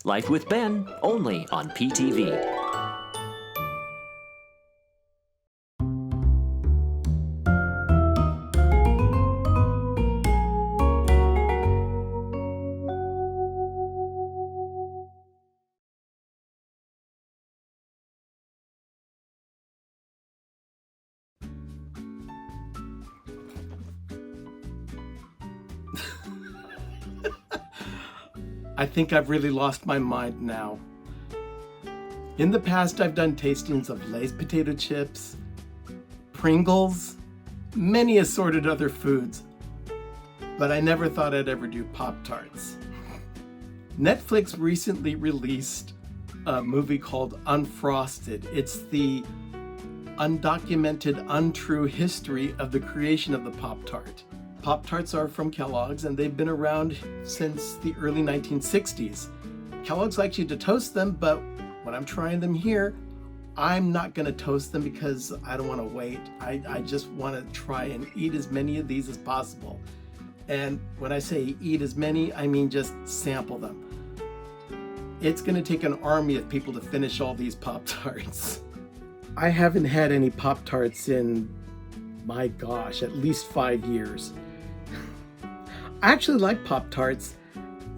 Life with Ben, only on PTV. I think I've really lost my mind now. In the past, I've done tastings of Lay's potato chips, Pringles, many assorted other foods, but I never thought I'd ever do Pop-Tarts. Netflix recently released a movie called Unfrosted. It's the undocumented, untrue history of the creation of the Pop-Tart. Pop-Tarts are from Kellogg's, and they've been around since the early 1960s. Kellogg's likes you to toast them, but when I'm trying them here, I'm not going to toast them because I don't want to wait. I just want to try and eat as many of these as possible. And when I say eat as many, I mean just sample them. It's going to take an army of people to finish all these Pop-Tarts. I haven't had any Pop-Tarts in, my gosh, at least 5 years. I actually like Pop-Tarts,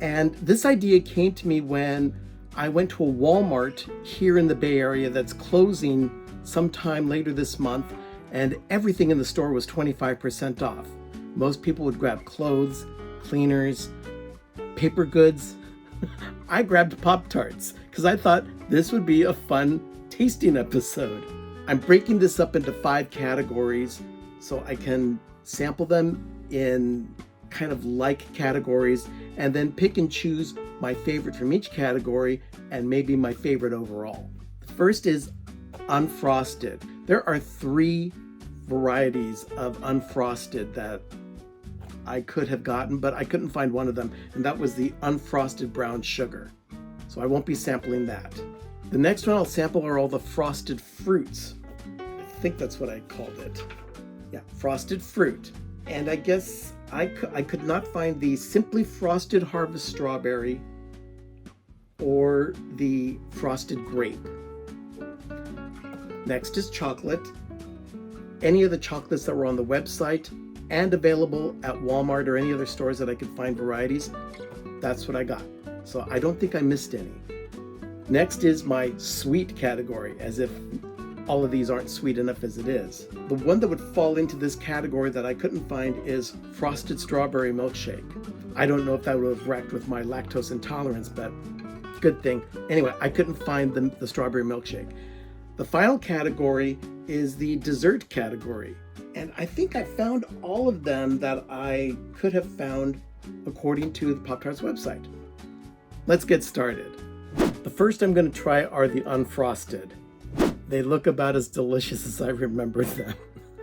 and this idea came to me when I went to a Walmart here in the Bay Area that's closing sometime later this month, and everything in the store was 25% off. Most people would grab clothes, cleaners, paper goods. I grabbed Pop-Tarts because I thought this would be a fun tasting episode. I'm breaking this up into 5 categories so I can sample them in kind of like categories and then pick and choose my favorite from each category and maybe my favorite overall. The first is Unfrosted. There are 3 varieties of Unfrosted that I could have gotten, but I couldn't find one of them, and that was the Unfrosted Brown Sugar. So I won't be sampling that. The next one I'll sample are all the frosted fruits. I think that's what I called it. Yeah, frosted fruit. And I guess I could not find the Simply Frosted Harvest Strawberry or the Frosted Grape. Next is chocolate. Any of the chocolates that were on the website and available at Walmart or any other stores that I could find varieties, that's what I got. So I don't think I missed any. Next is my sweet category, as if all of these aren't sweet enough as it is. The one that would fall into this category that I couldn't find is Frosted Strawberry Milkshake. I don't know if that would have wrecked with my lactose intolerance, but good thing. Anyway, I couldn't find the strawberry milkshake. The final category is the dessert category. And I think I found all of them that I could have found according to the Pop-Tarts website. Let's get started. The first I'm going to try are the Unfrosted. They look about as delicious as I remember them.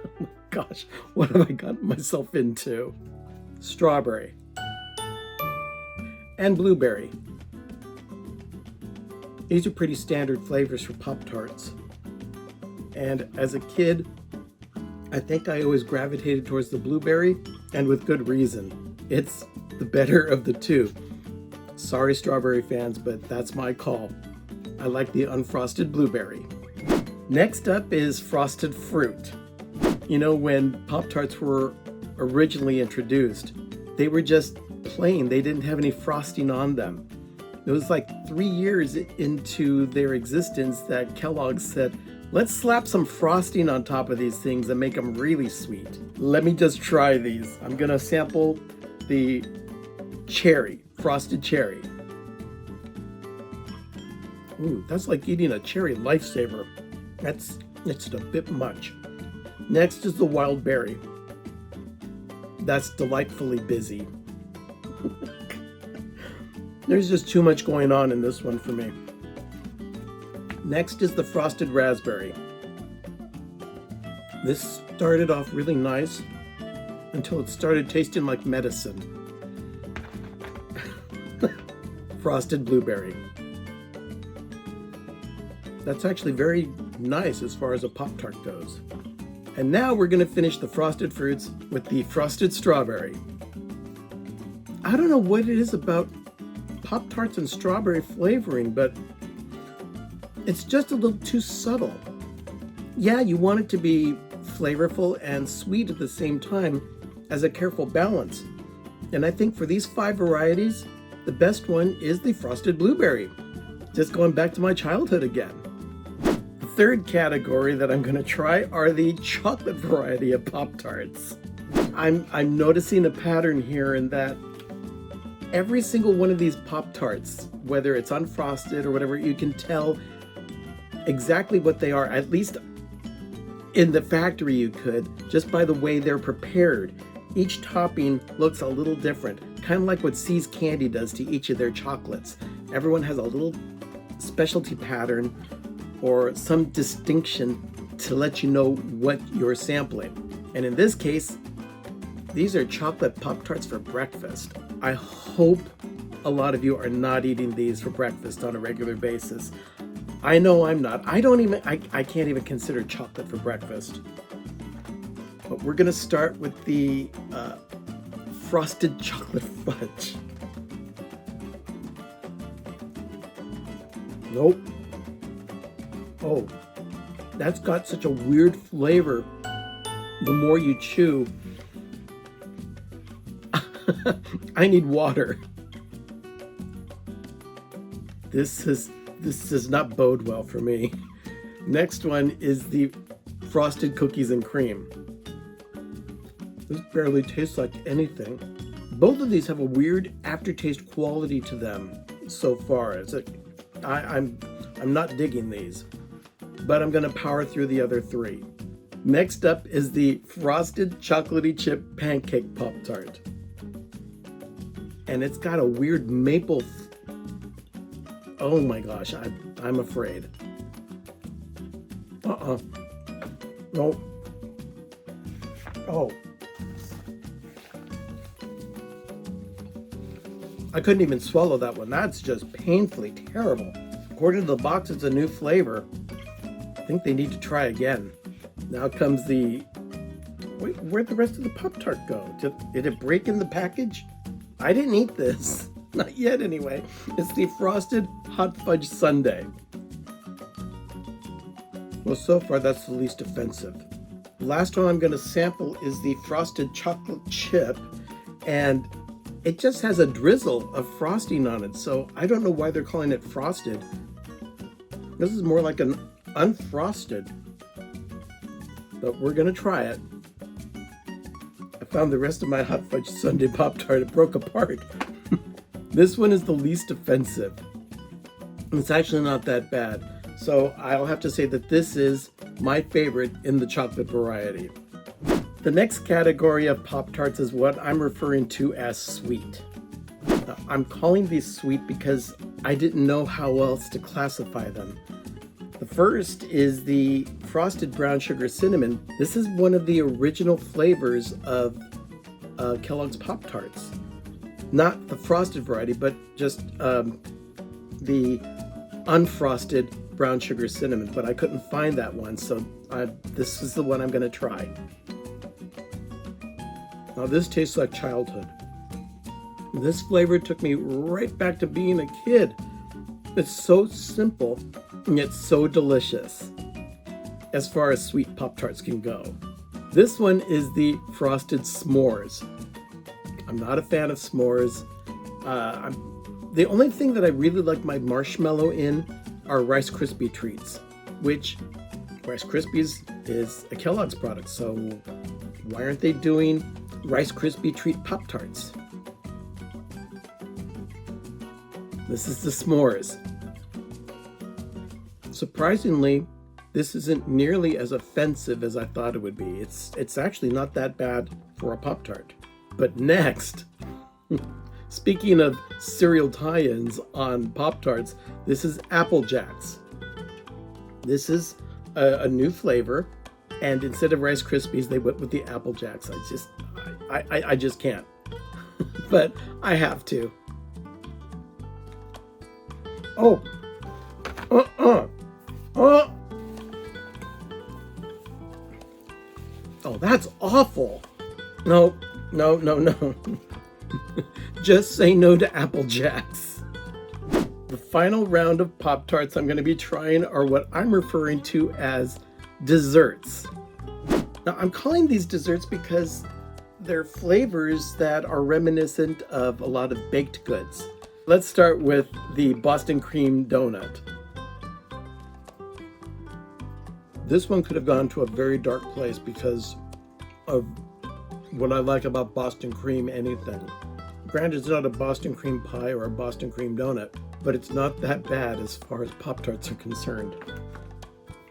Oh my gosh, what have I gotten myself into? Strawberry. And blueberry. These are pretty standard flavors for Pop-Tarts. And as a kid, I think I always gravitated towards the blueberry, and with good reason. It's the better of the two. Sorry, strawberry fans, but that's my call. I like the unfrosted blueberry. Next up is frosted fruit. You know, when Pop-Tarts were originally introduced, they were just plain. They didn't have any frosting on them. It was like 3 years into their existence that Kellogg said, let's slap some frosting on top of these things and make them really sweet. Let me just try these. I'm gonna sample the cherry, frosted cherry. Ooh, that's like eating a cherry lifesaver. That's a bit much. Next is the wild berry. That's delightfully busy. There's just too much going on in this one for me. Next is the frosted raspberry. This started off really nice until it started tasting like medicine. Frosted blueberry. That's actually very nice as far as a Pop-Tart goes. And now we're going to finish the frosted fruits with the frosted strawberry. I don't know what it is about Pop-Tarts and strawberry flavoring, but it's just a little too subtle. Yeah, you want it to be flavorful and sweet at the same time as a careful balance. And I think for these 5 varieties, the best one is the frosted blueberry. Just going back to my childhood again. The third category that I'm going to try are the chocolate variety of Pop-Tarts. I'm noticing a pattern here in that every single one of these Pop-Tarts, whether it's unfrosted or whatever, you can tell exactly what they are, at least in the factory you could, just by the way they're prepared. Each topping looks a little different, kind of like what See's Candy does to each of their chocolates. Everyone has a little specialty pattern or some distinction to let you know what you're sampling. And in this case, these are chocolate Pop-Tarts for breakfast. I hope a lot of you are not eating these for breakfast on a regular basis. I know I'm not. I can't even consider chocolate for breakfast. But we're gonna start with the frosted chocolate fudge. Nope. Oh, that's got such a weird flavor. The more you chew, I need water. This does not bode well for me. Next one is the frosted cookies and cream. This barely tastes like anything. Both of these have a weird aftertaste quality to them so far. I'm not digging these, but I'm gonna power through the other 3. Next up is the frosted chocolatey chip pancake Pop-Tart. And it's got a weird maple. Oh my gosh, I'm afraid. No. Oh. I couldn't even swallow that one. That's just painfully terrible. According to the box, it's a new flavor. I think they need to try again. Now comes the... Wait, where'd the rest of the Pop-Tart go? Did it break in the package? I didn't eat this. Not yet, anyway. It's the frosted hot fudge sundae. Well, so far that's the least offensive. The last one I'm going to sample is the frosted chocolate chip, and it just has a drizzle of frosting on it, so I don't know why they're calling it frosted. This is more like an unfrosted, but we're going to try it. I found the rest of my hot fudge sundae Pop-Tart. It broke apart. This one is the least offensive. It's actually not that bad. So I'll have to say that this is my favorite in the chocolate variety. The next category of Pop-Tarts is what I'm referring to as sweet. Now, I'm calling these sweet because I didn't know how else to classify them. The first is the frosted brown sugar cinnamon. This is one of the original flavors of Kellogg's Pop-Tarts. Not the frosted variety, but just the unfrosted brown sugar cinnamon, but I couldn't find that one, so this is the one I'm going to try. Now this tastes like childhood. This flavor took me right back to being a kid. It's so simple, and yet so delicious, as far as sweet Pop-Tarts can go. This one is the frosted s'mores. I'm not a fan of s'mores. The only thing that I really like my marshmallow in are Rice Krispie treats, which Rice Krispies is a Kellogg's product, so why aren't they doing Rice Krispie treat Pop-Tarts? This is the s'mores. Surprisingly, this isn't nearly as offensive as I thought it would be. It's actually not that bad for a Pop-Tart. But next, speaking of cereal tie-ins on Pop-Tarts, this is Apple Jacks. This is a new flavor, and instead of Rice Krispies, they went with the Apple Jacks. I just can't. But I have to. Oh. Oh, that's awful. No. Just say no to Apple Jacks. The final round of Pop-Tarts I'm going to be trying are what I'm referring to as desserts. Now, I'm calling these desserts because they're flavors that are reminiscent of a lot of baked goods. Let's start with the Boston cream donut. This one could have gone to a very dark place because of what I like about Boston cream anything. Granted, it's not a Boston cream pie or a Boston cream donut, but it's not that bad as far as Pop-Tarts are concerned.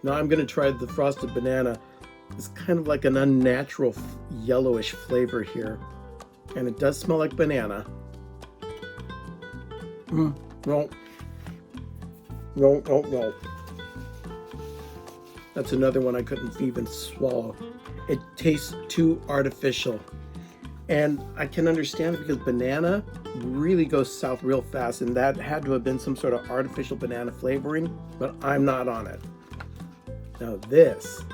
Now I'm going to try the frosted banana. It's kind of like an unnatural yellowish flavor here, and it does smell like banana. No. That's another one I couldn't even swallow. It tastes too artificial. And I can understand it because banana really goes south real fast, and that had to have been some sort of artificial banana flavoring, but I'm not on it. Now this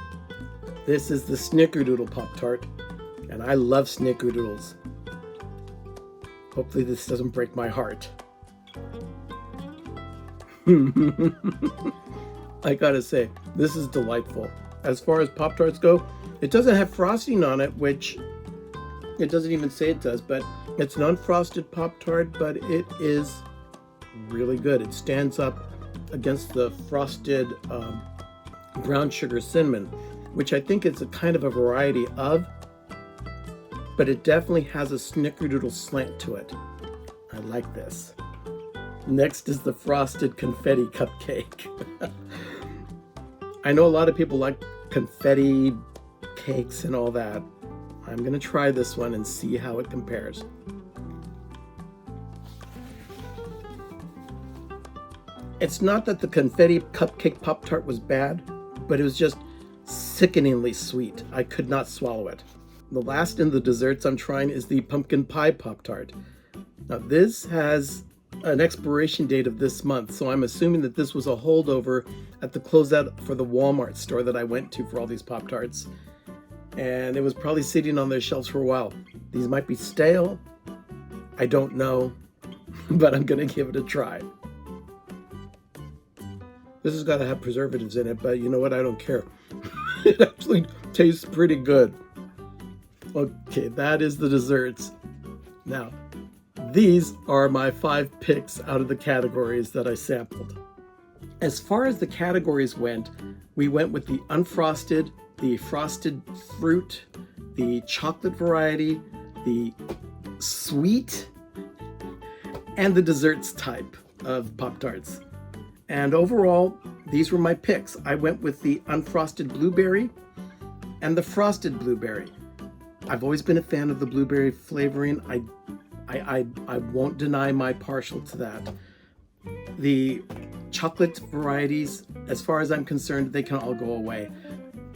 is the Snickerdoodle Pop-Tart, and I love Snickerdoodles. Hopefully this doesn't break my heart. I gotta say, this is delightful. As far as Pop-Tarts go, it doesn't have frosting on it, which it doesn't even say it does, but it's an unfrosted Pop-Tart, but it is really good. It stands up against the frosted brown sugar cinnamon, which I think is a kind of a variety of, but it definitely has a Snickerdoodle slant to it. I like this. Next is the frosted confetti cupcake. I know a lot of people like confetti cakes and all that. I'm going to try this one and see how it compares. It's not that the confetti cupcake Pop-Tart was bad, but it was just sickeningly sweet. I could not swallow it. The last in the desserts I'm trying is the pumpkin pie Pop-Tart. Now this has an expiration date of this month, so I'm assuming that this was a holdover at the closeout for the Walmart store that I went to for all these Pop-Tarts. And it was probably sitting on their shelves for a while. These might be stale. I don't know, but I'm gonna give it a try. This has got to have preservatives in it, but you know what? I don't care. It actually tastes pretty good. Okay, that is the desserts. Now, these are my 5 picks out of the categories that I sampled. As far as the categories went, we went with the unfrosted, the frosted fruit, the chocolate variety, the sweet, and the desserts type of Pop-Tarts. And overall, these were my picks. I went with the unfrosted blueberry and the frosted blueberry. I've always been a fan of the blueberry flavoring. I won't deny my partial to that. The chocolate varieties, as far as I'm concerned, they can all go away.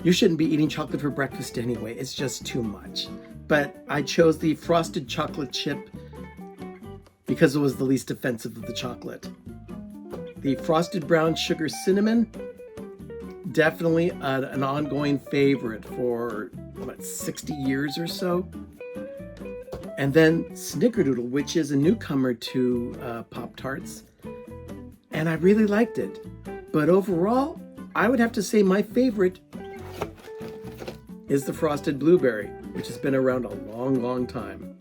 You shouldn't be eating chocolate for breakfast anyway. It's just too much. But I chose the frosted chocolate chip because it was the least offensive of the chocolate. The frosted brown sugar cinnamon, definitely an ongoing favorite for, 60 years or so. And then Snickerdoodle, which is a newcomer to Pop-Tarts. And I really liked it. But overall, I would have to say my favorite is the frosted blueberry, which has been around a long, long time.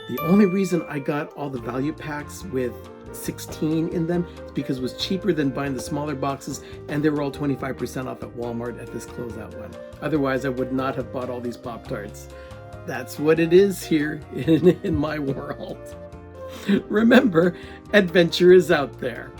The only reason I got all the value packs with 16 in them is because it was cheaper than buying the smaller boxes, and they were all 25% off at Walmart at this closeout one. Otherwise, I would not have bought all these Pop-Tarts. That's what it is here in my world. Remember, adventure is out there.